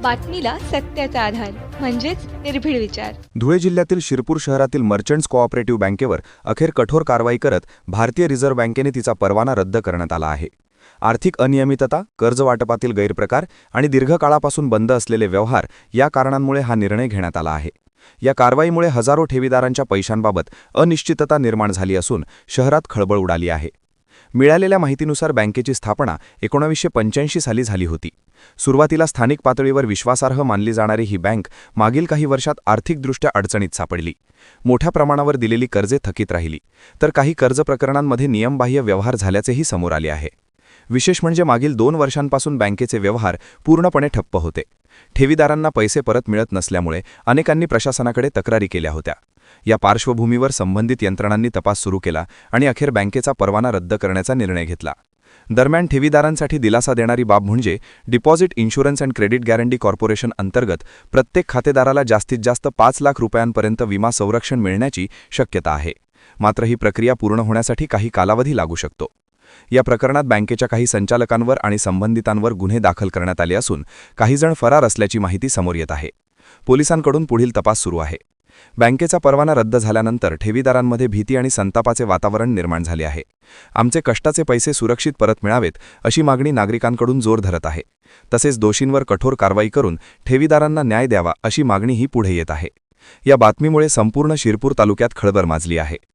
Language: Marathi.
बातमीला सत्याचा आधार म्हणजेच निर्भीड विचार। धुळे जिल्ह्यातील शिरपूर शहरातील मर्चंट्स कोऑपरेटिव्ह बँकेवर अखेर कठोर कारवाई करत भारतीय रिझर्व्ह बँकेने तिचा परवाना रद्द करण्यात आला आहे। आर्थिक अनियमितता, कर्ज वाटपातील गैरप्रकार आणि दीर्घकाळापासून बंद असलेले व्यवहार या कारणांमुळे हा निर्णय घेण्यात आला आहे। या कारवाईमुळे हजारो ठेवीदारांच्या पैशांबाबत अनिश्चितता निर्माण झाली असून शहरात खळबळ उडाली आहे। मिळालेल्या माहितीनुसार बँकेची स्थापना 1985 साली झाली होती। सुरुवातीला स्थानिक पातळीवर विश्वासार्ह मानली जाणारी ही बँक मागील काही वर्षात आर्थिकदृष्ट्या अडचणीत सापडली। मोठ्या प्रमाणावर दिलेली कर्जे थकीत राहिली, तर काही कर्ज प्रकरणांमध्ये नियमबाह्य व्यवहार झाल्याचेही समोर आले आहे। विशेष म्हणजे मागील 2 वर्षांपासून बँकेचे व्यवहार पूर्णपणे ठप्प होते। ठेवीदारांना पैसे परत मिळत नसल्यामुळे अनेकांनी प्रशासनाकडे तक्रारी केल्या होत्या। या पार्श्वभूमीवर संबंधित यंत्रणांनी तपास सुरू केला आणि अखेर बँकेचा परवाना रद्द करण्याचा निर्णय घेतला। दरम्यान ठेवीदारांसाठी दिलासा देणारी बाब म्हणजे deposit insurance and credit guarantee corporation अंतर्गत प्रत्येक खातेदाराला जास्तीत जास्त 5 लाख रुपयांपर्यंत विमा संरक्षण मिळण्याची शक्यता आहे। मात्र ही प्रक्रिया पूर्ण होण्यासाठी काही कालावधी लागू शकतो। या प्रकरणात बँकेच्या काही संचालकांवर आणि संबंधितांवर गुन्हे दाखल करण्यात आले असून काही जण फरार असल्याची माहिती समोर येत आहे। पोलिसांकडून पुढील तपास सुरू आहे। बँकेचा परवाना रद्द झाल्यानंतर ठेवीदारांमध्ये भीती आणि संतापाचे वातावरण निर्माण झाले आहे। आमचे कष्टाचे पैसे सुरक्षित परत मिळावेत अशी मागणी नागरिकांकडून जोर धरत आहे। तसेच दोषींवर कठोर कारवाई करून ठेवीदारांना न्याय द्यावा अशी मागणीही पुढे येत आहे। या बातमीमुळे संपूर्ण शिरपूर तालुक्यात खळबळ माजली आहे।